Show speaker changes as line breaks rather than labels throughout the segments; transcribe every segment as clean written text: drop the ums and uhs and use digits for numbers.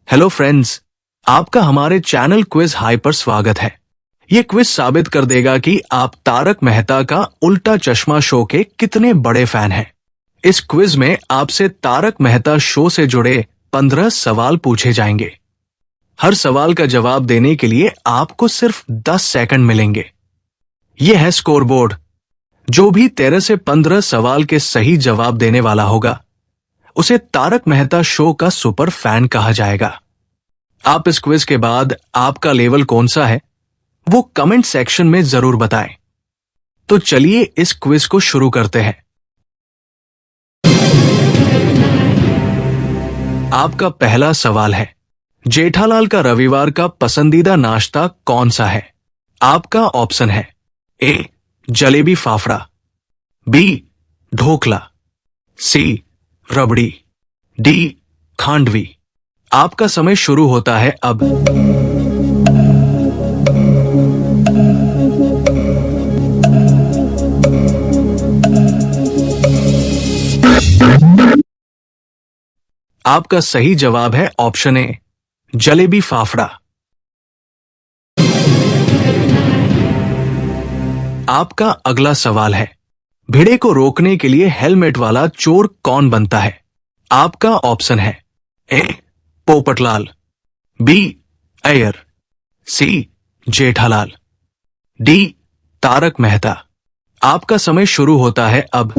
Hello friends, आपका हमारे channel quiz high पर स्वागत है। ये क्विज साबित कर देगा कि आप तारक मेहता का उल्टा चश्मा शो के कितने बड़े फैन हैं। इस क्विज में आपसे तारक मेहता शो से जुड़े 15 सवाल पूछे जाएंगे। हर सवाल का जवाब देने के लिए आपको सिर्फ 10 सेकंड मिलेंगे। ये है स्कोर बोर्ड। जो भी 13 से 15 सवाल के सही जवाब देने वाला होगा उसे तारक मेहता शो का सुपर फैन कहा जाएगा। आप इस क्विज के बाद आपका लेवल कौन सा है वो कमेंट सेक्शन में जरूर बताएं। तो चलिए इस क्विज को शुरू करते हैं। आपका पहला सवाल है, जेठालाल का रविवार का पसंदीदा नाश्ता कौन सा है? आपका ऑप्शन है ए जलेबी फाफड़ा, बी ढोकला, सी रबड़ी, डी खांडवी। आपका समय शुरू होता है अब। आपका सही जवाब है ऑप्शन ए जलेबी फाफड़ा। आपका अगला सवाल है, भिड़े को रोकने के लिए हेलमेट वाला चोर कौन बनता है? आपका ऑप्शन है ए पोपटलाल, बी अय्यर, सी जेठालाल, डी तारक मेहता। आपका समय शुरू होता है अब।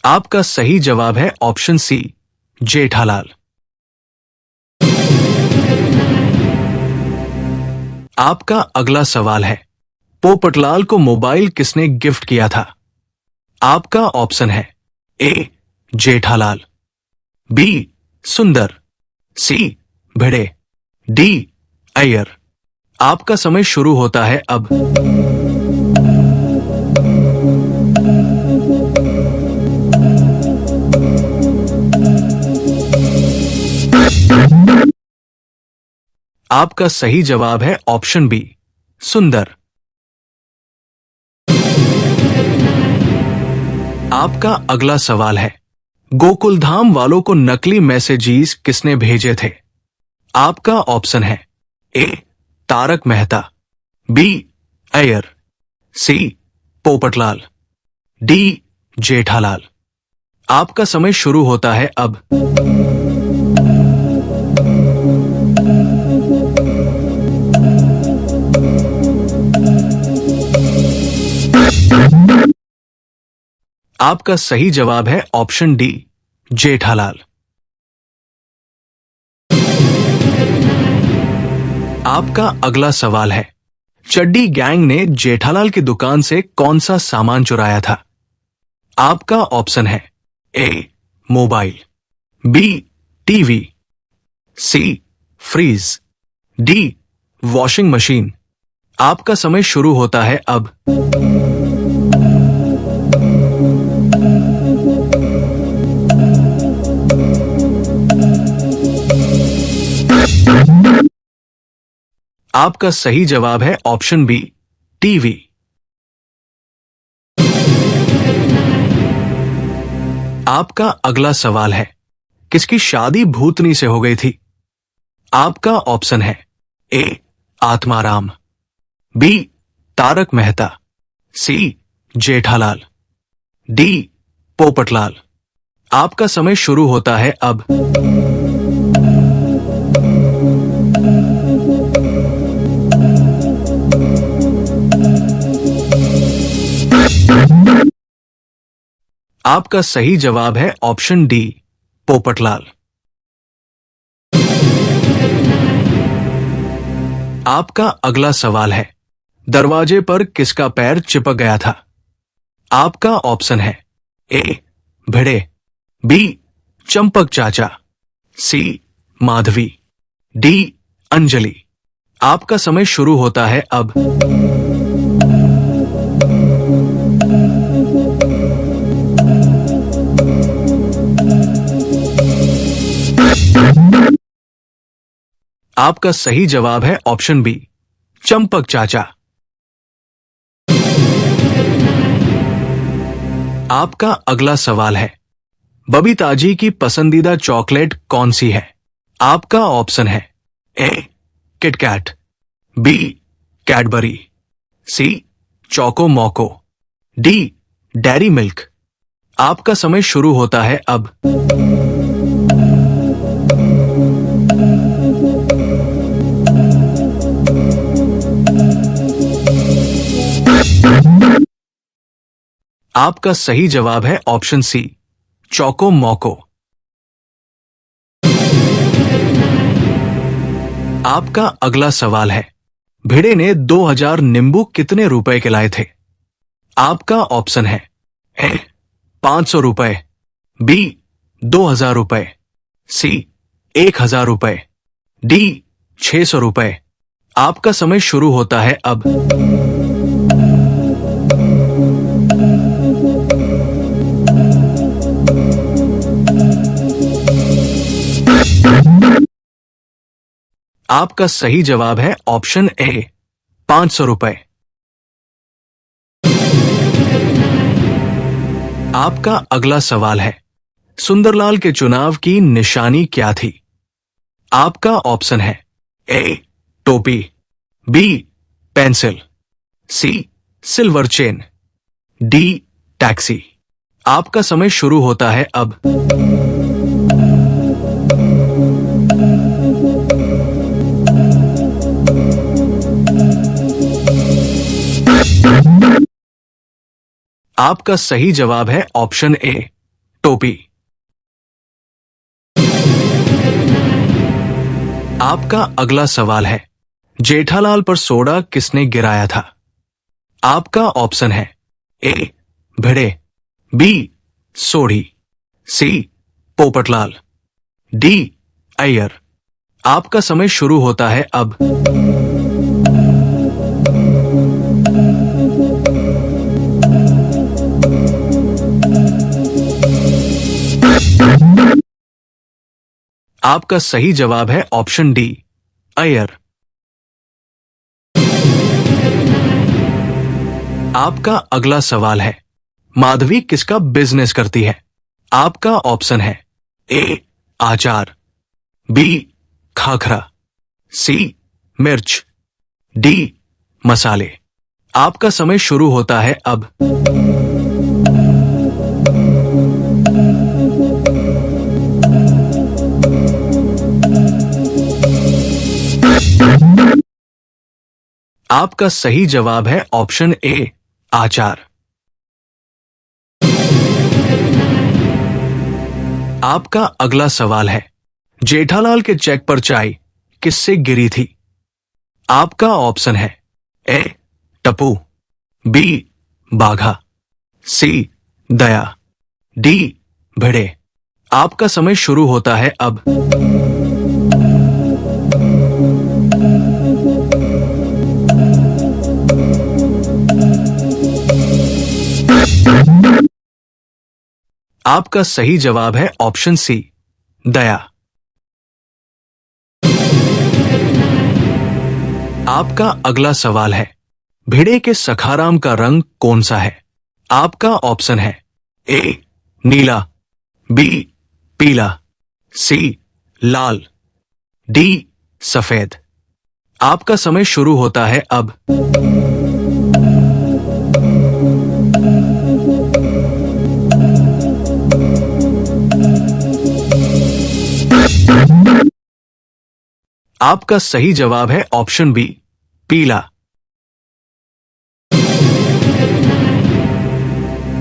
आपका सही जवाब है ऑप्शन सी जेठालाल। आपका अगला सवाल है, पोपटलाल को मोबाइल किसने गिफ्ट किया था? आपका ऑप्शन है ए जेठालाल, बी सुंदर, सी भिड़े, डी अय्यर। आपका समय शुरू होता है अब। आपका सही जवाब है ऑप्शन बी सुंदर। आपका अगला सवाल है, गोकुलधाम वालों को नकली मैसेजेस किसने भेजे थे? आपका ऑप्शन है ए तारक मेहता, बी अय्यर, सी पोपटलाल, डी जेठालाल। आपका समय शुरू होता है अब। आपका सही जवाब है ऑप्शन डी जेठालाल। आपका अगला सवाल है, चड्डी गैंग ने जेठालाल की दुकान से कौन सा सामान चुराया था? आपका ऑप्शन है ए मोबाइल, बी टीवी, सी फ्रीज, डी वॉशिंग मशीन। आपका समय शुरू होता है अब। आपका सही जवाब है ऑप्शन बी टीवी। आपका अगला सवाल है, किसकी शादी भूतनी से हो गई थी? आपका ऑप्शन है ए आत्माराम, बी तारक मेहता, सी जेठालाल, डी पोपटलाल। आपका समय शुरू होता है अब। आपका सही जवाब है ऑप्शन डी पोपटलाल। आपका अगला सवाल है, दरवाजे पर किसका पैर चिपक गया था? आपका ऑप्शन है ए भिड़े, बी चंपक चाचा, सी माधवी, डी अंजलि। आपका समय शुरू होता है अब। आपका सही जवाब है ऑप्शन बी चंपक चाचा। आपका अगला सवाल है, बबीता जी की पसंदीदा चॉकलेट कौन सी है? आपका ऑप्शन है ए किटकैट, बी कैडबरी, सी चोको मोको, डी डेयरी मिल्क। आपका समय शुरू होता है अब। आपका सही जवाब है ऑप्शन सी चोको मोको। आपका अगला सवाल है, भिड़े ने 2000 नींबू कितने रुपए के लाए थे? आपका ऑप्शन है ए 500 रुपए, बी 2000 रुपए, सी 1000 रुपए, डी 600 रुपए। आपका समय शुरू होता है अब। आपका सही जवाब है ऑप्शन ए 500 रुपए। आपका अगला सवाल है, सुंदरलाल के चुनाव की निशानी क्या थी? आपका ऑप्शन है ए टोपी, बी पेंसिल, सी सिल्वर चेन, डी टैक्सी। आपका समय शुरू होता है अब। आपका सही जवाब है ऑप्शन ए टोपी। आपका अगला सवाल है, जेठालाल पर सोडा किसने गिराया था? आपका ऑप्शन है ए भिड़े, बी सोढ़ी, सी पोपटलाल, डी अय्यर। आपका समय शुरू होता है अब। आपका सही जवाब है ऑप्शन डी अय्यर। आपका अगला सवाल है, माधवी किसका बिजनेस करती है? आपका ऑप्शन है ए आचार, बी खाखरा, सी मिर्च, डी मसाले। आपका समय शुरू होता है अब। आपका सही जवाब है ऑप्शन ए आचार। आपका अगला सवाल है, जेठालाल के चेक पर चाय किससे गिरी थी? आपका ऑप्शन है ए टप्पू, बी बाघा, सी दया, डी भिड़े। आपका समय शुरू होता है अब। आपका सही जवाब है ऑप्शन सी दया। आपका अगला सवाल है, भिड़े के सखाराम का रंग कौन सा है? आपका ऑप्शन है ए नीला, बी पीला, सी लाल, डी सफेद। आपका समय शुरू होता है अब। आपका सही जवाब है ऑप्शन बी पीला।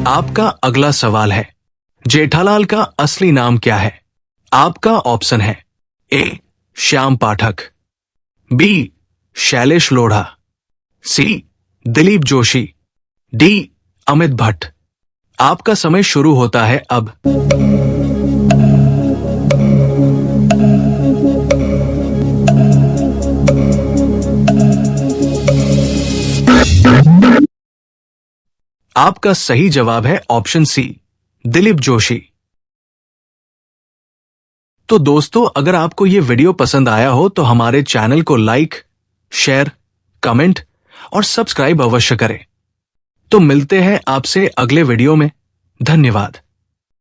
आपका अगला सवाल है, जेठालाल का असली नाम क्या है? आपका ऑप्शन है ए श्याम पाठक, बी शैलेश लोढ़ा, सी दिलीप जोशी, डी अमित भट्ट। आपका समय शुरू होता है अब। आपका सही जवाब है ऑप्शन सी दिलीप जोशी। तो दोस्तों, अगर आपको यह वीडियो पसंद आया हो तो हमारे चैनल को लाइक, शेयर, कमेंट और सब्सक्राइब अवश्य करें। तो मिलते हैं आपसे अगले वीडियो में। धन्यवाद।